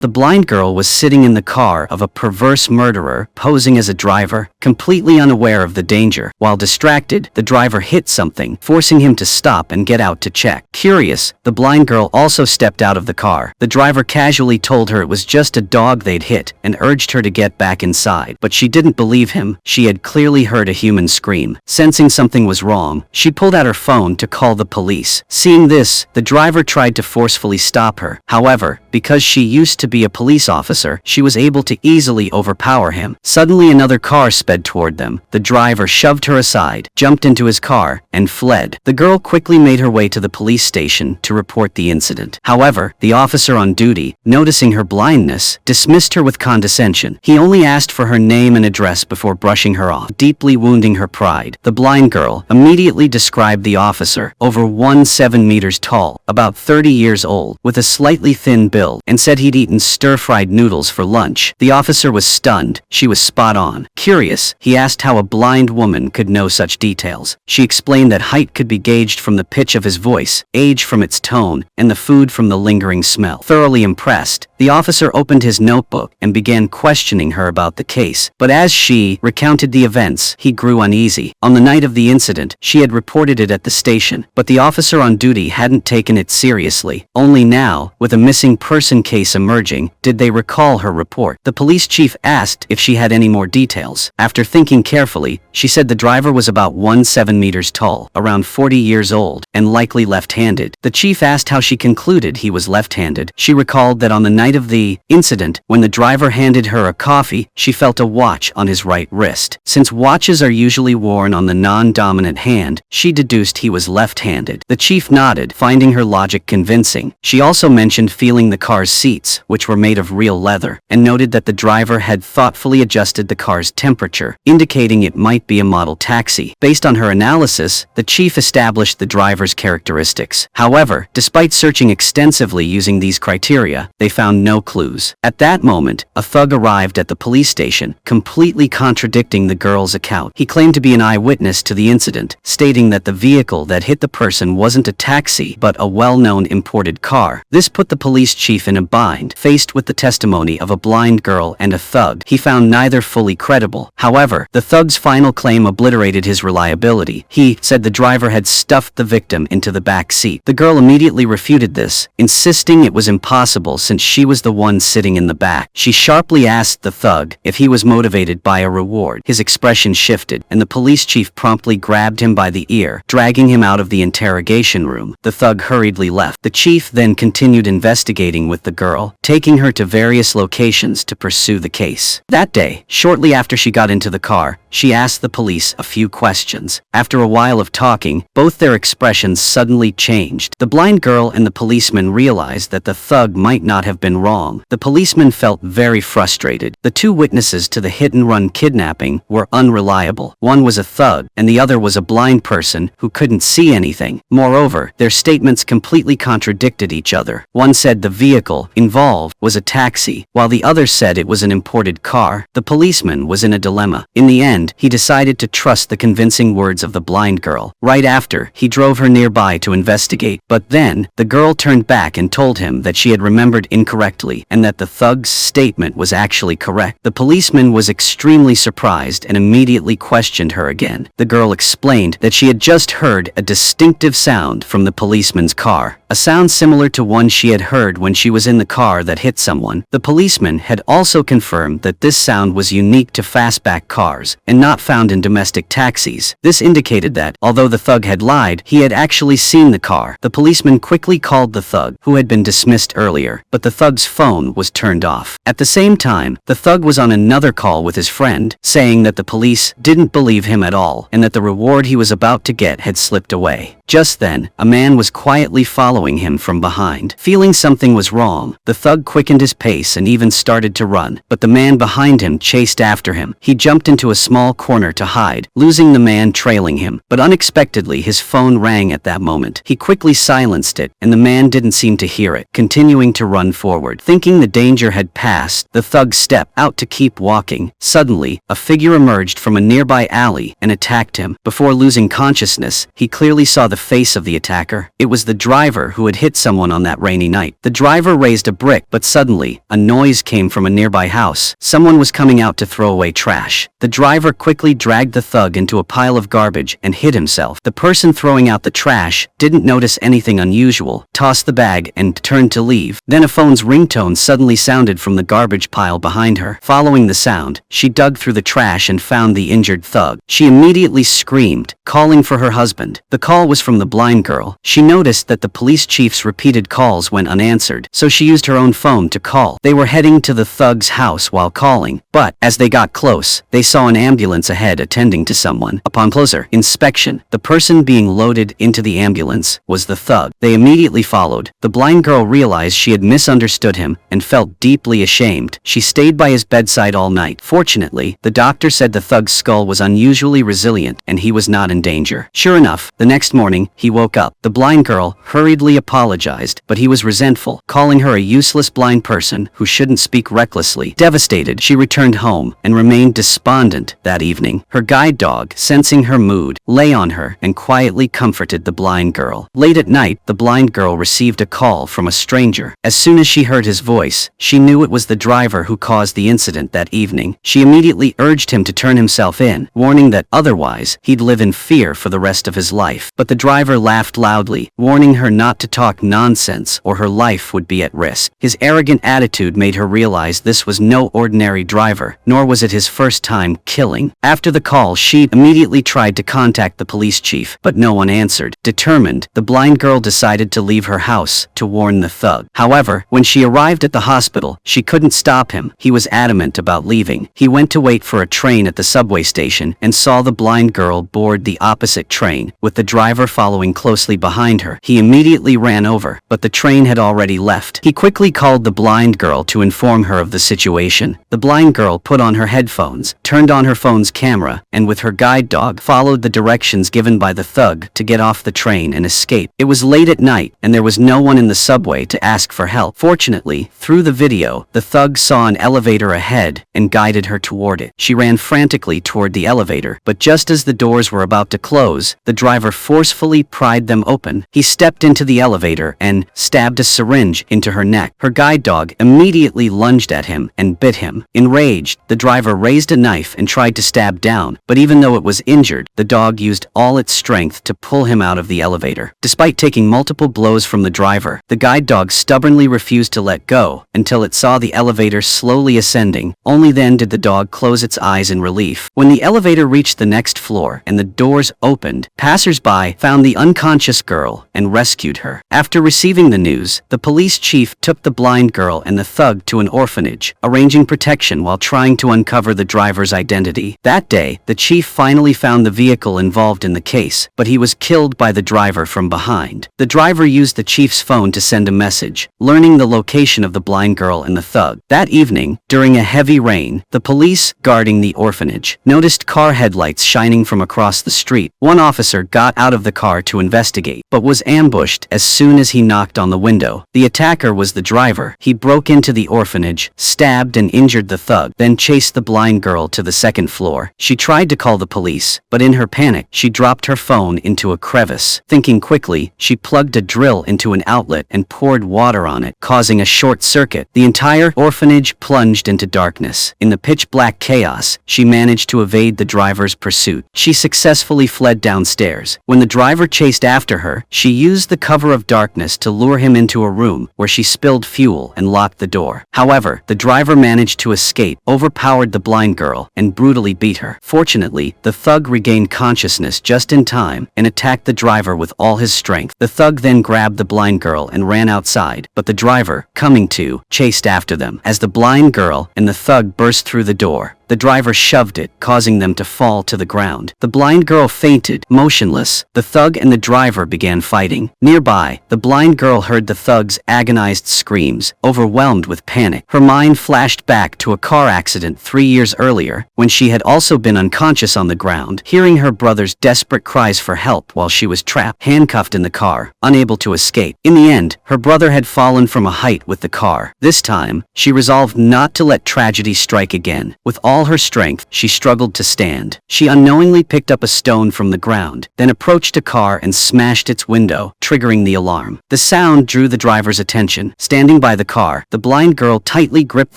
The blind girl was sitting in the car of a perverse murderer, posing as a driver, completely unaware of the danger. While distracted, the driver hit something, forcing him to stop and get out to check. Curious, the blind girl also stepped out of the car. The driver casually told her it was just a dog they'd hit and urged her to get back inside. But she didn't believe him. She had clearly heard a human scream. Sensing something was wrong, she pulled out her phone to call the police. Seeing this, the driver tried to forcefully stop her. However, because she used to be a police officer, she was able to easily overpower him. Suddenly another car sped toward them. The driver shoved her aside, jumped into his car, and fled. The girl quickly made her way to the police station to report the incident. However, the officer on duty, noticing her blindness, dismissed her with condescension. He only asked for her name and address before brushing her off, deeply wounding her pride. The blind girl immediately described the officer, over 1.7 meters tall, about 30 years old, with a slightly thin build, and said he'd eaten stir-fried noodles for lunch. The officer was stunned. She was spot on. Curious, he asked how a blind woman could know such details. She explained that height could be gauged from the pitch of his voice, age from its tone, and the food from the lingering smell. Thoroughly impressed, the officer opened his notebook and began questioning her about the case. But as she recounted the events, he grew uneasy. On the night of the incident, she had reported it at the station, but the officer on duty hadn't taken it seriously. Only now, with a missing person case emerging, did they recall her report. The police chief asked if she had any more details. After thinking carefully, she said the driver was about 1.7 meters tall, around 40 years old, and likely left-handed. The chief asked how she concluded he was left-handed. She recalled that on the night of the incident, when the driver handed her a coffee, she felt a watch on his right wrist. Since watches are usually worn on the non-dominant hand, she deduced he was left-handed. The chief nodded, finding her logic convincing. She also mentioned feeling the car's seats, which were made of real leather, and noted that the driver had thoughtfully adjusted the car's temperature, indicating it might be a model taxi. Based on her analysis, the chief established the driver's characteristics. However, despite searching extensively using these criteria, they found no clues. At that moment, a thug arrived at the police station, completely contradicting the girl's account. He claimed to be an eyewitness to the incident, stating that the vehicle that hit the person wasn't a taxi, but a well-known imported car. This put the police chief in a bind. Faced with the testimony of a blind girl and a thug, he found neither fully credible. However, the thug's final claim obliterated his reliability. He said the driver had stuffed the victim into the back seat. The girl immediately refuted this, insisting it was impossible since she was the one sitting in the back. She sharply asked the thug if he was motivated by a reward. His expression shifted, and the police chief promptly grabbed him by the ear, dragging him out of the interrogation room. The thug hurriedly left. The chief then continued investigating with the girl, taking her to various locations to pursue the case. That day, shortly after she got into the car, she asked the police a few questions. After a while of talking, both their expressions suddenly changed. The blind girl and the policeman realized that the thug might not have been wrong. The policeman felt very frustrated. The two witnesses to the hit-and-run kidnapping were unreliable. One was a thug, and the other was a blind person who couldn't see anything. Moreover, their statements completely contradicted each other. One said the vehicle involved was a taxi, while the other said it was an imported car. The policeman was in a dilemma. In the end, he decided to trust the convincing words of the blind girl. Right after, he drove her nearby to investigate. But then, the girl turned back and told him that she had remembered incorrectly, and that the thug's statement was actually correct. The policeman was extremely surprised and immediately questioned her again. The girl explained that she had just heard a distinctive sound from the policeman's car, a sound similar to one she had heard when she was in the car that hit someone. The policeman had also confirmed that this sound was unique to fastback cars, and not found in domestic taxis. This indicated that, although the thug had lied, he had actually seen the car. The policeman quickly called the thug, who had been dismissed earlier, but the thug's phone was turned off. At the same time, the thug was on another call with his friend, saying that the police didn't believe him at all, and that the reward he was about to get had slipped away. Just then, a man was quietly following him from behind. Feeling something was wrong, the thug quickened his pace and even started to run, but the man behind him chased after him. He jumped into a small corner to hide, losing the man trailing him, but unexpectedly his phone rang at that moment. He quickly silenced it, and the man didn't seem to hear it, continuing to run forward. Thinking the danger had passed, the thug stepped out to keep walking. Suddenly, a figure emerged from a nearby alley and attacked him. Before losing consciousness, he clearly saw the face of the attacker. It was the driver who had hit someone on that rainy night. The driver raised a brick, but suddenly, a noise came from a nearby house. Someone was coming out to throw away trash. The driver quickly dragged the thug into a pile of garbage and hid himself. The person throwing out the trash didn't notice anything unusual, tossed the bag, and turned to leave. Then a phone's ringtone suddenly sounded from the garbage pile behind her. Following the sound, she dug through the trash and found the injured thug. She immediately screamed, calling for her husband. The call was from the blind girl. She noticed that the police chief's repeated calls went unanswered, so she used her own phone to call. They were heading to the thug's house while calling, but as they got close, they saw an ambulance ahead attending to someone. Upon closer inspection, the person being loaded into the ambulance was the thug. They immediately followed. The blind girl realized she had misunderstood him and felt deeply ashamed. She stayed by his bedside all night. Fortunately, the doctor said the thug's skull was unusually resilient and he was not in danger. Sure enough, the next morning, he woke up. The blind girl hurriedly apologized, but he was resentful, calling her a useless blind person who shouldn't speak recklessly. Devastated, she returned home and remained despondent that evening. Her guide dog, sensing her mood, lay on her and quietly comforted the blind girl. Late at night, the blind girl received a call from a stranger. As soon as she heard his voice, she knew it was the driver who caused the incident that evening. She immediately urged him to turn himself in, warning that otherwise, he'd live in fear for the rest of his life. But the driver laughed loudly, warning her not to talk nonsense or her life would be at risk. His arrogant attitude made her realize this was no ordinary driver, nor was it his first time killing. After the call, she immediately tried to contact the police chief, but no one answered. Determined, the blind girl decided to leave her house to warn the thug. However, when she arrived at the hospital, she couldn't stop him. He was adamant about leaving. He went to wait for a train at the subway station and saw the blind girl board the opposite train, with the driver following closely behind her. He immediately ran over, but the train had already left. He quickly called the blind girl to inform her of the situation. The blind girl put on her headphones, turned on her phone's camera, and with her guide dog followed the directions given by the thug to get off the train and escape. It was late at night, and there was no one in the subway to ask for help. Fortunately, through the video, the thug saw an elevator ahead and guided her toward it. She ran frantically toward the elevator, but just as the doors were about to close, the driver forcefully pried them open. He stepped into the elevator and stabbed a syringe into her neck. Her guide dog immediately lunged at him and bit him. Enraged, the driver raised a knife and tried to stab down, but even though it was injured, the dog used all its strength to pull him out of the elevator. Despite taking multiple blows from the driver, the guide dog stubbornly refused to let go until it saw the elevator slowly ascending. Only then did the dog close its eyes in relief. When the elevator reached the next floor and the doors opened, passers-by found the unconscious girl and rescued her. After receiving the news, the police chief took the blind girl and the thug to an orphanage, arranging protection while trying to uncover the driver's identity. That day, the chief finally found the vehicle involved in the case, but he was killed by the driver from behind. The driver used the chief's phone to send a message, learning the location of the blind girl and the thug. That evening, during a heavy rain, the police guarding the orphanage noticed car headlights shining from across the street. One officer got out of the car to investigate, but was ambushed as soon as he knocked on the window. The attacker was the driver. He broke into the orphanage, stabbed and injured the thug, then chased the blind girl to the second floor. She tried to call the police, but in her panic, she dropped her phone into a crevice. Thinking quickly, she plugged a drill into an outlet and poured water on it, causing a short circuit. The entire orphanage plunged into darkness. In the pitch-black chaos, she managed to evade the driver's pursuit. She successfully fled downstairs. When the driver chased after her, she used the cover of darkness to lure him into a room where she spilled fuel and locked the door. However, the driver managed to escape, overpowered the blind girl, and brutally beat her. Fortunately, the thug regained consciousness just in time and attacked the driver with all his strength. The thug then grabbed the blind girl and ran outside, but the driver, coming to, chased after them. As the blind girl and the thug burst through the door, the driver shoved it, causing them to fall to the ground. The blind girl fainted, motionless. The thug and the driver began fighting. Nearby, the blind girl heard the thug's agonized screams, overwhelmed with panic. Her mind flashed back to a car accident 3 years earlier, when she had also been unconscious on the ground, hearing her brother's desperate cries for help while she was trapped, handcuffed in the car, unable to escape. In the end, her brother had fallen from a height with the car. This time, she resolved not to let tragedy strike again. With all all her strength, she struggled to stand. She unknowingly picked up a stone from the ground, then approached a car and smashed its window, triggering the alarm. The sound drew the driver's attention. Standing by the car, the blind girl tightly gripped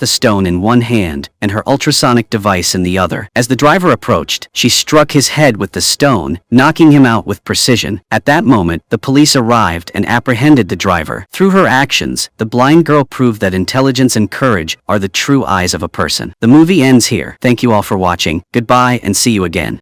the stone in one hand and her ultrasonic device in the other. As the driver approached, she struck his head with the stone, knocking him out with precision. At that moment, the police arrived and apprehended the driver. Through her actions, the blind girl proved that intelligence and courage are the true eyes of a person. The movie ends here. Thank you all for watching. Goodbye and see you again.